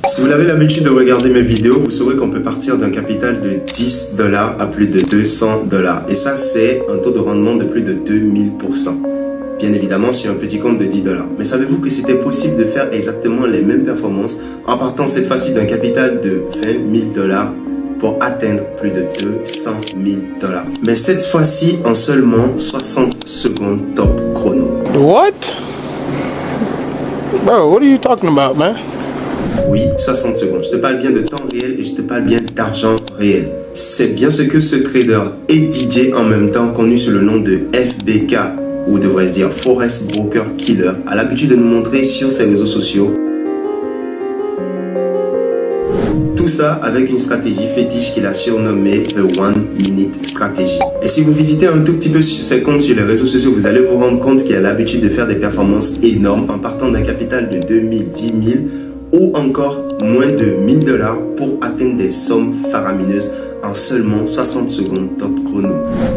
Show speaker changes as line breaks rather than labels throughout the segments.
Si vous avez l'habitude de regarder mes vidéos, vous saurez qu'on peut partir d'un capital de 10 $ à plus de 200 $. Et ça, c'est un taux de rendement de plus de 2000%. Bien évidemment sur un petit compte de 10 $. Mais savez-vous que c'était possible de faire exactement les mêmes performances en partant cette fois-ci d'un capital de 20 000 $ pour atteindre plus de 200 000 $. Mais cette fois-ci en seulement 60 secondes top chrono.
What? Bro, what are you talking about, man?
Oui, 60 secondes. Je te parle bien de temps réel et je te parle bien d'argent réel. C'est bien ce que ce trader et DJ en même temps, connu sous le nom de FBK, ou devrais-je dire Forex Broker Killer, a l'habitude de nous montrer sur ses réseaux sociaux. Tout ça avec une stratégie fétiche qu'il a surnommée The One Minute Strategy. Et si vous visitez un tout petit peu sur ses comptes sur les réseaux sociaux, vous allez vous rendre compte qu'il a l'habitude de faire des performances énormes en partant d'un capital de 2000, 10 000 ou encore moins de 1000 $ pour atteindre des sommes faramineuses en seulement 60 secondes top chrono.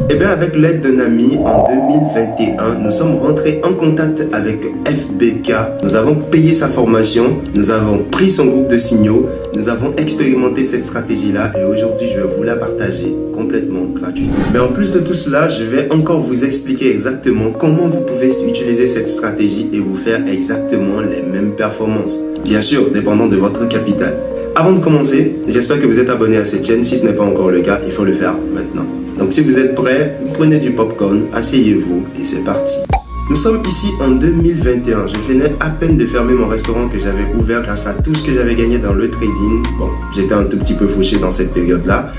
Et bien avec l'aide d'un ami en 2021, nous sommes rentrés en contact avec FBK. Nous avons payé sa formation, nous avons pris son groupe de signaux, nous avons expérimenté cette stratégie-là et aujourd'hui je vais vous la partager complètement gratuitement. Mais en plus de tout cela, je vais encore vous expliquer exactement comment vous pouvez utiliser cette stratégie et vous faire exactement les mêmes performances. Bien sûr, dépendant de votre capital. Avant de commencer, j'espère que vous êtes abonné à cette chaîne. Si ce n'est pas encore le cas, il faut le faire maintenant. Donc si vous êtes prêts, prenez du popcorn, asseyez-vous et c'est parti. Nous sommes ici en 2021. Je venais à peine de fermer mon restaurant que j'avais ouvert grâce à tout ce que j'avais gagné dans le trading. Bon, j'étais un tout petit peu fauché dans cette période-là.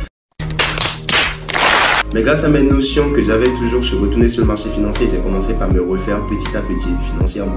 Mais grâce à mes notions que j'avais toujours, je suis retourné sur le marché financier, j'ai commencé par me refaire petit à petit financièrement.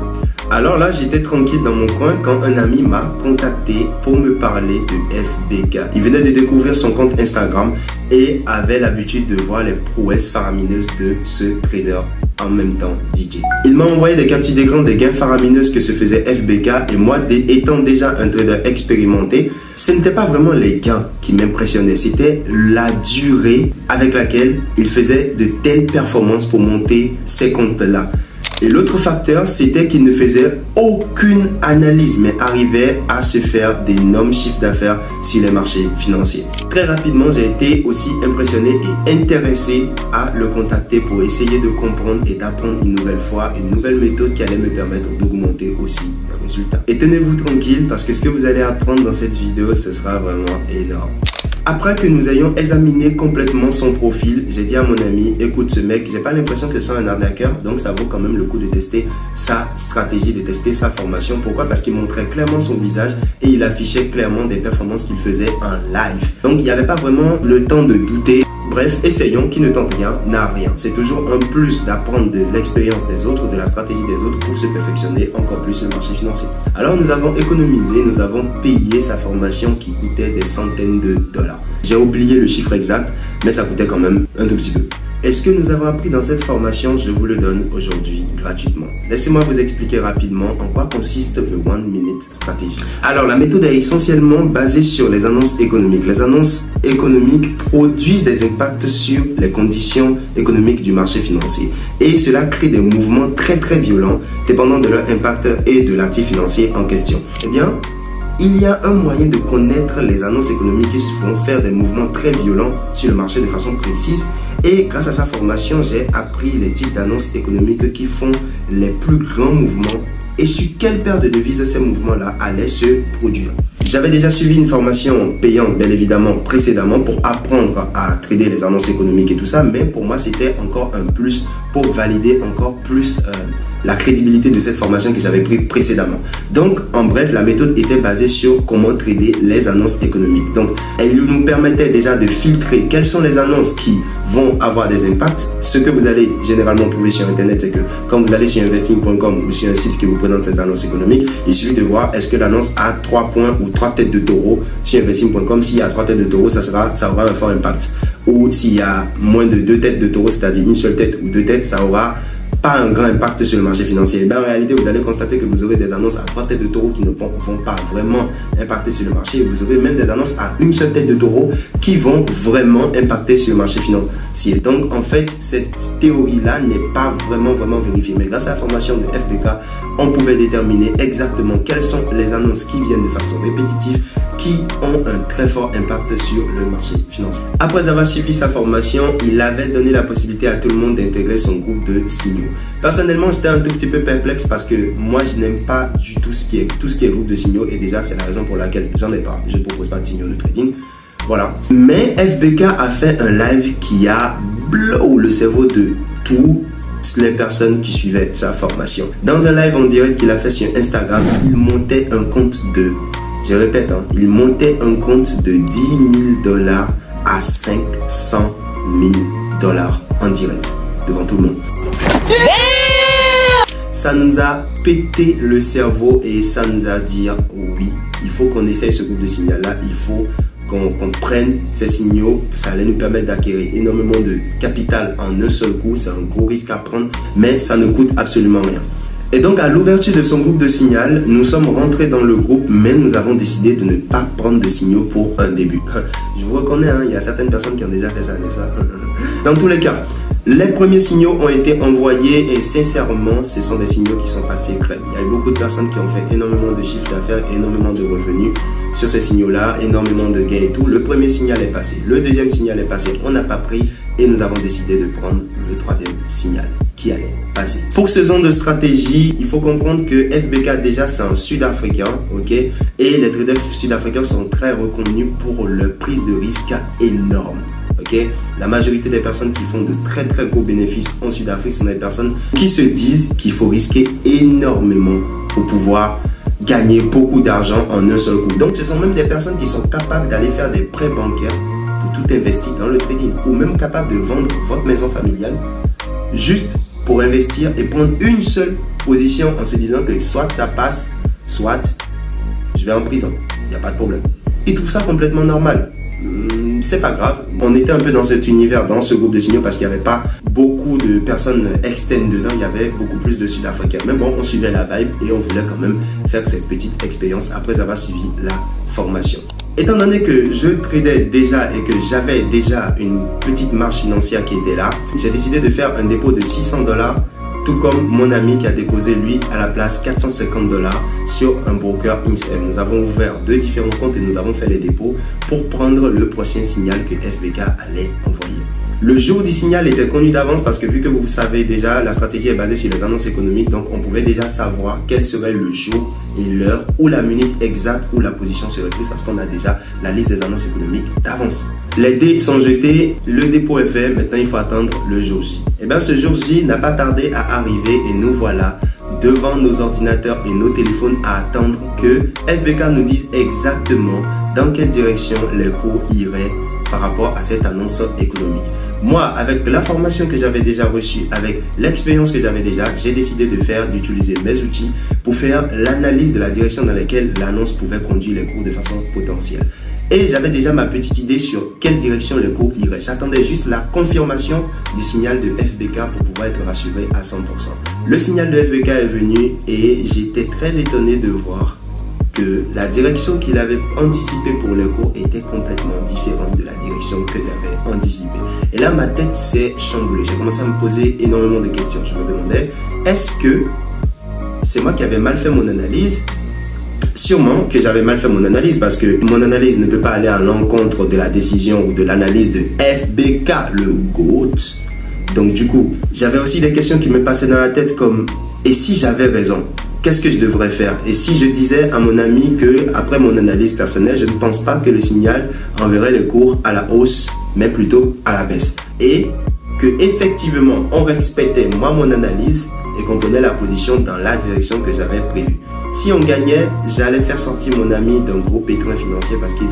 Alors là, j'étais tranquille dans mon coin quand un ami m'a contacté pour me parler de FBK. Il venait de découvrir son compte Instagram et avait l'habitude de voir les prouesses faramineuses de ce trader en même temps DJ. Il m'a envoyé des captures d'écran des gains faramineuses que se faisait FBK et moi, étant déjà un trader expérimenté, ce n'était pas vraiment les gains qui m'impressionnaient, c'était la durée avec laquelle il faisait de telles performances pour monter ces comptes-là. Et l'autre facteur, c'était qu'il ne faisait aucune analyse, mais arrivait à se faire d'énormes chiffres d'affaires sur les marchés financiers. Très rapidement, j'ai été aussi impressionné et intéressé à le contacter pour essayer de comprendre et d'apprendre une nouvelle fois, une nouvelle méthode qui allait me permettre d'augmenter aussi les résultats. Et tenez-vous tranquille parce que ce que vous allez apprendre dans cette vidéo, ce sera vraiment énorme. Après que nous ayons examiné complètement son profil, j'ai dit à mon ami, écoute ce mec, j'ai pas l'impression que ce soit un arnaqueur, donc ça vaut quand même le coup de tester sa stratégie, de tester sa formation. Pourquoi? Parce qu'il montrait clairement son visage et il affichait clairement des performances qu'il faisait en live. Donc il n'y avait pas vraiment le temps de douter. Bref, essayons, qui ne tente rien n'a rien. C'est toujours un plus d'apprendre de l'expérience des autres, de la stratégie des autres pour se perfectionner encore plus sur le marché financier. Alors nous avons économisé, nous avons payé sa formation qui coûtait des centaines de dollars. J'ai oublié le chiffre exact, mais ça coûtait quand même un tout petit peu. Et ce que nous avons appris dans cette formation, je vous le donne aujourd'hui gratuitement. Laissez-moi vous expliquer rapidement en quoi consiste The One Minute Strategy. Alors, la méthode est essentiellement basée sur les annonces économiques. Les annonces économiques produisent des impacts sur les conditions économiques du marché financier. Et cela crée des mouvements très violents, dépendant de leur impact et de l'actif financier en question. Eh bien, il y a un moyen de connaître les annonces économiques qui vont faire des mouvements très violents sur le marché de façon précise. Et grâce à sa formation, j'ai appris les types d'annonces économiques qui font les plus grands mouvements et sur quelle paire de devises ces mouvements-là allaient se produire. J'avais déjà suivi une formation payante, bien évidemment, précédemment pour apprendre à trader les annonces économiques et tout ça, mais pour moi, c'était encore un plus pour valider encore plus la crédibilité de cette formation que j'avais prise précédemment. Donc, en bref, la méthode était basée sur comment trader les annonces économiques. Donc, elle nous permettait déjà de filtrer quelles sont les annonces qui vont avoir des impacts. Ce que vous allez généralement trouver sur Internet, c'est que quand vous allez sur investing.com ou sur un site qui vous présente ces annonces économiques, il suffit de voir est-ce que l'annonce a 3 points ou 3 têtes de taureau. Sur investing.com, s'il y a 3 têtes de taureau, ça aura un fort impact. Ou s'il y a moins de 2 têtes de taureau, c'est-à-dire une seule tête ou 2 têtes, ça aura pas un grand impact sur le marché financier. Ben, en réalité, vous allez constater que vous aurez des annonces à 3 têtes de taureau qui ne vont pas vraiment impacter sur le marché. Et vous aurez même des annonces à une seule tête de taureau qui vont vraiment impacter sur le marché financier. Donc, en fait, cette théorie-là n'est pas vraiment vérifiée. Mais grâce à la formation de FBK, on pouvait déterminer exactement quelles sont les annonces qui viennent de façon répétitive, qui ont un très fort impact sur le marché financier. Après avoir suivi sa formation, il avait donné la possibilité à tout le monde d'intégrer son groupe de signaux. Personnellement, j'étais un tout petit peu perplexe parce que moi, je n'aime pas du tout ce qui est groupe de signaux et déjà, c'est la raison pour laquelle j'en ai pas. Je ne propose pas de signaux de trading. Voilà. Mais FBK a fait un live qui a blow le cerveau de tout les personnes qui suivaient sa formation. Dans un live en direct qu'il a fait sur Instagram, il montait un compte de, je répète, hein, il montait un compte de 10 000 $ à 500 000 $ en direct devant tout le monde. Ça nous a pété le cerveau et ça nous a dit oui, il faut qu'on essaye ce groupe de signaux là, il faut qu'on prenne ces signaux, ça allait nous permettre d'acquérir énormément de capital en un seul coup. C'est un gros risque à prendre, mais ça ne coûte absolument rien. Et donc à l'ouverture de son groupe de signal, nous sommes rentrés dans le groupe, mais nous avons décidé de ne pas prendre de signaux pour un début. Je vous reconnais, hein, il y a certaines personnes qui ont déjà fait ça, n'est-ce pas? Dans tous les cas, les premiers signaux ont été envoyés et sincèrement, ce sont des signaux qui sont passés crème. Il y a eu beaucoup de personnes qui ont fait énormément de chiffres d'affaires, énormément de revenus sur ces signaux-là, énormément de gains et tout. Le premier signal est passé, le deuxième signal est passé, on n'a pas pris et nous avons décidé de prendre le troisième signal qui allait passer. Pour ce genre de stratégie, il faut comprendre que FBK déjà c'est un Sud-Africain, ok, et les traders sud-africains sont très reconnus pour leur prise de risque énorme. Okay? La majorité des personnes qui font de très gros bénéfices en Sud-Afrique sont des personnes qui se disent qu'il faut risquer énormément pour pouvoir gagner beaucoup d'argent en un seul coup. Donc ce sont même des personnes qui sont capables d'aller faire des prêts bancaires pour tout investir dans le trading ou même capables de vendre votre maison familiale juste pour investir et prendre une seule position en se disant que soit ça passe, soit je vais en prison. Il n'y a pas de problème. Ils trouvent ça complètement normal. C'est pas grave, on était un peu dans cet univers, dans ce groupe de signaux parce qu'il n'y avait pas beaucoup de personnes externes dedans, il y avait beaucoup plus de Sud-Africains. Mais bon, on suivait la vibe et on voulait quand même faire cette petite expérience après avoir suivi la formation. Étant donné que je tradais déjà et que j'avais déjà une petite marge financière qui était là, j'ai décidé de faire un dépôt de 600 $, tout comme mon ami qui a déposé lui à la place 450 $ sur un broker INSEM. Nous avons ouvert 2 différents comptes et nous avons fait les dépôts pour prendre le prochain signal que FBK allait envoyer. Le jour du signal était connu d'avance parce que vu que vous savez déjà, la stratégie est basée sur les annonces économiques, donc on pouvait déjà savoir quel serait le jour et l'heure ou la minute exacte où la position serait prise parce qu'on a déjà la liste des annonces économiques d'avance. Les dés sont jetés, le dépôt est fait, maintenant il faut attendre le jour J. Et bien ce jour J n'a pas tardé à arriver et nous voilà devant nos ordinateurs et nos téléphones à attendre que FBK nous dise exactement dans quelle direction les cours iraient par rapport à cette annonce économique. Moi, avec la formation que j'avais déjà reçue, avec l'expérience que j'avais déjà, j'ai décidé d'utiliser mes outils pour faire l'analyse de la direction dans laquelle l'annonce pouvait conduire les cours de façon potentielle. Et j'avais déjà ma petite idée sur quelle direction les cours iraient. J'attendais juste la confirmation du signal de FBK pour pouvoir être rassuré à 100%. Le signal de FBK est venu et j'étais très étonné de voir que la direction qu'il avait anticipée pour le cours était complètement différente de la direction que j'avais anticipée. Et là, ma tête s'est chamboulée. J'ai commencé à me poser énormément de questions. Je me demandais, est-ce que c'est moi qui avais mal fait mon analyse? Sûrement que j'avais mal fait mon analyse parce que mon analyse ne peut pas aller à l'encontre de la décision ou de l'analyse de FBK, le GOAT. Donc du coup, j'avais aussi des questions qui me passaient dans la tête comme, et si j'avais raison? Qu'est-ce que je devrais faire? Et si je disais à mon ami que, après mon analyse personnelle, je ne pense pas que le signal enverrait les cours à la hausse, mais plutôt à la baisse. Et que effectivement, on respectait moi mon analyse et qu'on prenait la position dans la direction que j'avais prévue. Si on gagnait, j'allais faire sortir mon ami d'un gros pétrin financier parce qu'on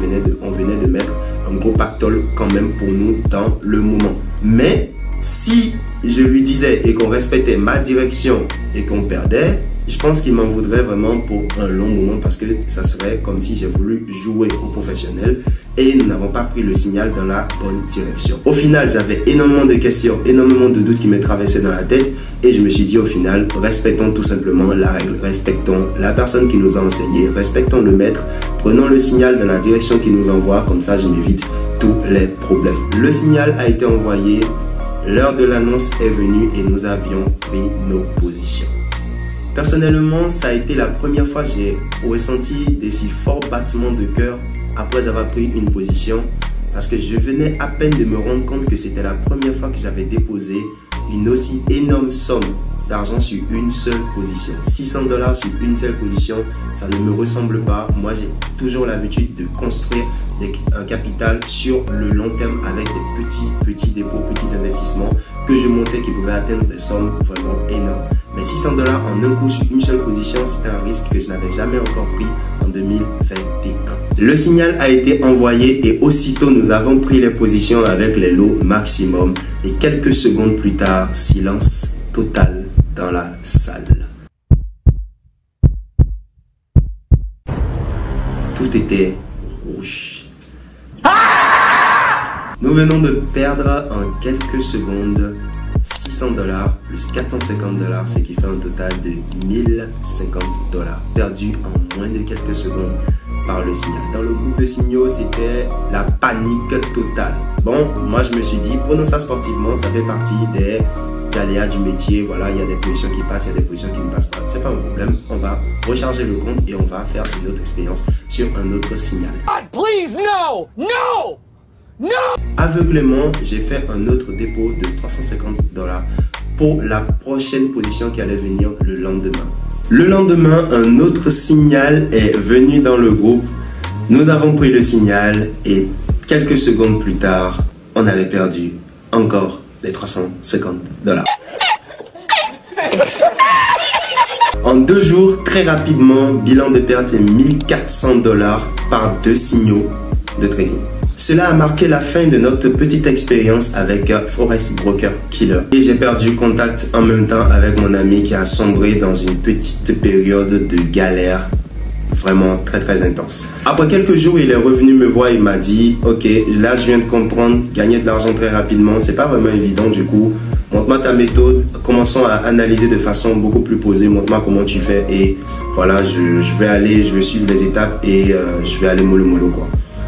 venait de mettre un gros pactole quand même pour nous dans le moment. Mais si je lui disais et qu'on respectait ma direction et qu'on perdait, je pense qu'il m'en voudrait vraiment pour un long moment parce que ça serait comme si j'ai voulu jouer au professionnel et nous n'avons pas pris le signal dans la bonne direction. Au final, j'avais énormément de questions, énormément de doutes qui me traversaient dans la tête et je me suis dit au final, respectons tout simplement la règle, respectons la personne qui nous a enseigné, respectons le maître, prenons le signal dans la direction qu'il nous envoie, comme ça je m'évite tous les problèmes. Le signal a été envoyé, l'heure de l'annonce est venue et nous avions pris nos positions. Personnellement, ça a été la première fois que j'ai ressenti des si forts battements de cœur après avoir pris une position parce que je venais à peine de me rendre compte que c'était la première fois que j'avais déposé une aussi énorme somme d'argent sur une seule position. 600 $ sur une seule position, ça ne me ressemble pas. Moi, j'ai toujours l'habitude de construire un capital sur le long terme avec des petits dépôts, petits investissements que je montais qui pouvaient atteindre des sommes vraiment énormes. Mais 600 $ en un coup sur une seule position, c'était un risque que je n'avais jamais encore pris en 2021. Le signal a été envoyé et aussitôt nous avons pris les positions avec les lots maximum et quelques secondes plus tard, silence total dans la salle. Tout était rouge. Nous venons de perdre en quelques secondes 600 $ plus 450 $, ce qui fait un total de 1050 $ perdus en moins de quelques secondes par le signal. Dans le groupe de signaux, c'était la panique totale. Bon, moi je me suis dit, prenons ça sportivement, ça fait partie des aléas du métier. Voilà, il y a des positions qui passent, il y a des positions qui ne passent pas. C'est pas un problème, on va recharger le compte et on va faire une autre expérience sur un autre signal. God, please, no! No! No! Aveuglément, j'ai fait un autre dépôt de 350 $ pour la prochaine position qui allait venir le lendemain. Le lendemain, un autre signal est venu dans le groupe. Nous avons pris le signal et quelques secondes plus tard, on avait perdu encore les 350 $. En 2 jours, très rapidement, bilan de perte est 1400 $ par 2 signaux de trading. Cela a marqué la fin de notre petite expérience avec Forex Broker Killer. Et j'ai perdu contact en même temps avec mon ami qui a sombré dans une petite période de galère vraiment très intense. Après quelques jours, il est revenu me voir et il m'a dit « Ok, là je viens de comprendre, gagner de l'argent très rapidement, c'est pas vraiment évident du coup. Montre-moi ta méthode, commençons à analyser de façon beaucoup plus posée, montre-moi comment tu fais et voilà, je vais suivre les étapes et je vais aller mollo quoi. »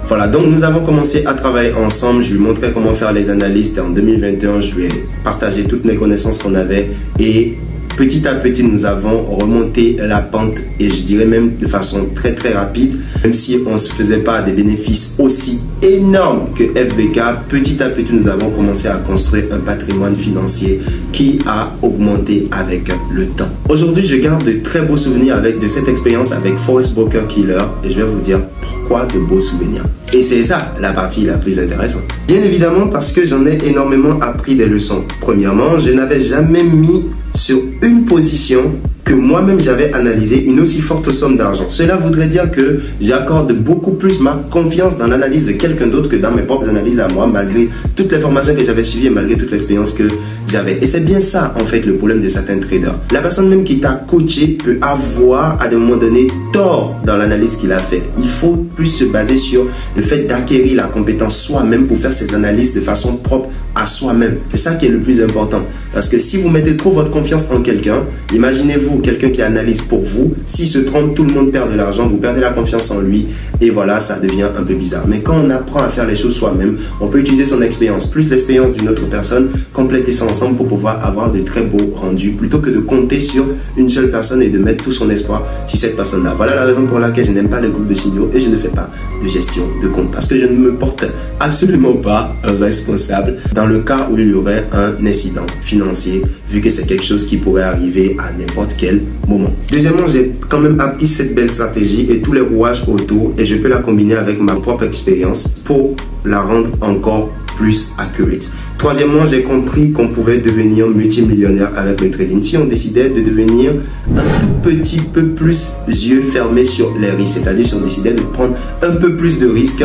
Voilà, donc nous avons commencé à travailler ensemble, je lui montrais comment faire les analyses, et en 2021, je lui ai partagé toutes mes connaissances qu'on avait et petit à petit, nous avons remonté la pente et je dirais même de façon très rapide, même si on ne se faisait pas des bénéfices aussi énormes que FBK, petit à petit, nous avons commencé à construire un patrimoine financier qui a augmenté avec le temps. Aujourd'hui, je garde de très beaux souvenirs de cette expérience avec Forex Broker Killer et je vais vous dire pourquoi de beaux souvenirs. Et c'est ça la partie la plus intéressante. Bien évidemment parce que j'en ai énormément appris des leçons. Premièrement, je n'avais jamais mis sur une position que moi-même j'avais analysé une aussi forte somme d'argent. Cela voudrait dire que j'accorde beaucoup plus ma confiance dans l'analyse de quelqu'un d'autre que dans mes propres analyses à moi, malgré toutes les formations que j'avais suivies et malgré toute l'expérience que j'avais. Et c'est bien ça en fait le problème de certains traders. La personne même qui t'a coaché peut avoir à des moments donnés tort dans l'analyse qu'il a fait. Il faut plus se baser sur le fait d'acquérir la compétence soi-même pour faire ses analyses de façon propre à soi-même. C'est ça qui est le plus important. Parce que si vous mettez trop votre confiance en quelqu'un, imaginez-vous quelqu'un qui analyse pour vous, s'il se trompe, tout le monde perd de l'argent, vous perdez la confiance en lui et voilà, ça devient un peu bizarre. Mais quand on apprend à faire les choses soi-même, on peut utiliser son expérience plus l'expérience d'une autre personne, compléter ça ensemble pour pouvoir avoir de très beaux rendus plutôt que de compter sur une seule personne et de mettre tout son espoir sur cette personne-là. Voilà la raison pour laquelle je n'aime pas les groupes de signaux et je ne fais pas de gestion de compte parce que je ne me porte absolument pas responsable dans le cas où il y aurait un incident financier vu que c'est quelque chose qui pourrait arriver à n'importe quel moment. Deuxièmement, j'ai quand même appris cette belle stratégie et tous les rouages autour et je peux la combiner avec ma propre expérience pour la rendre encore plus accurate. Troisièmement, j'ai compris qu'on pouvait devenir multimillionnaire avec le trading si on décidait de devenir un tout petit peu plus yeux fermés sur les risques, c'est-à-dire si on décidait de prendre un peu plus de risques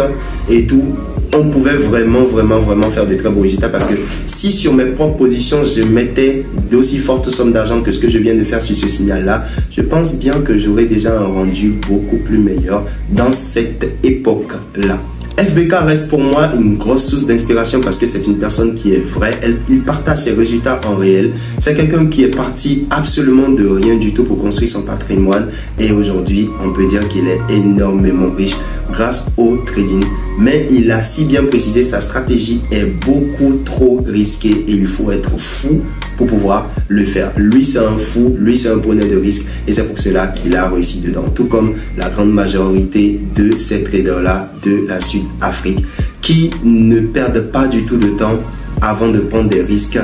et tout, on pouvait vraiment faire de très beaux résultats. Parce que si sur mes propres positions, je mettais d'aussi fortes sommes d'argent que ce que je viens de faire sur ce signal-là, je pense bien que j'aurais déjà un rendu beaucoup plus meilleur dans cette époque-là. FBK reste pour moi une grosse source d'inspiration parce que c'est une personne qui est vraie. Il partage ses résultats en réel. C'est quelqu'un qui est parti absolument de rien du tout pour construire son patrimoine. Et aujourd'hui, on peut dire qu'il est énormément riche grâce au trading. Mais il a si bien précisé, sa stratégie est beaucoup trop risquée et il faut être fou pour pouvoir le faire. Lui, c'est un fou, lui, c'est un preneur de risque et c'est pour cela qu'il a réussi dedans. Tout comme la grande majorité de ces traders-là de la Sud-Afrique qui ne perdent pas du tout de temps avant de prendre des risques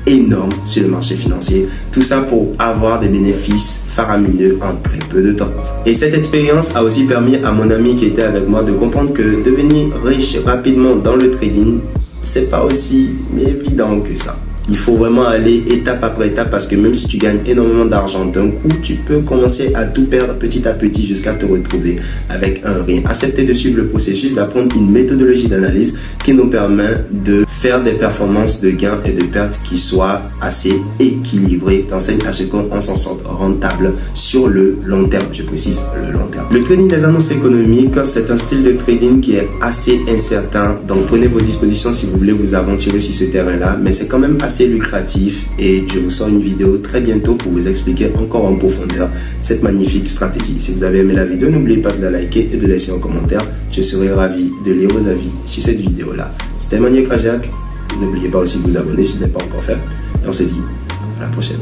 énormes sur le marché financier. Tout ça pour avoir des bénéfices faramineux en très peu de temps. Et cette expérience a aussi permis à mon ami qui était avec moi de comprendre que devenir riche rapidement dans le trading, c'est pas aussi évident que ça. Il faut vraiment aller étape après étape parce que même si tu gagnes énormément d'argent d'un coup, tu peux commencer à tout perdre petit à petit jusqu'à te retrouver avec un rien. Accepter de suivre le processus, d'apprendre une méthodologie d'analyse qui nous permet de faire des performances de gains et de pertes qui soient assez équilibrées, t'enseigne à ce qu'on s'en sorte rentable sur le long terme. Je précise le long terme. Le trading des annonces économiques, c'est un style de trading qui est assez incertain. Donc prenez vos dispositions si vous voulez vous aventurer sur ce terrain-là, mais c'est quand même assez lucratif et je vous sors une vidéo très bientôt pour vous expliquer encore en profondeur cette magnifique stratégie. Si vous avez aimé la vidéo, n'oubliez pas de la liker et de laisser un commentaire. Je serai ravi de lire vos avis sur cette vidéo-là. C'était Maniac Rajak. N'oubliez pas aussi de vous abonner si ce n'est pas encore fait. Et on se dit à la prochaine.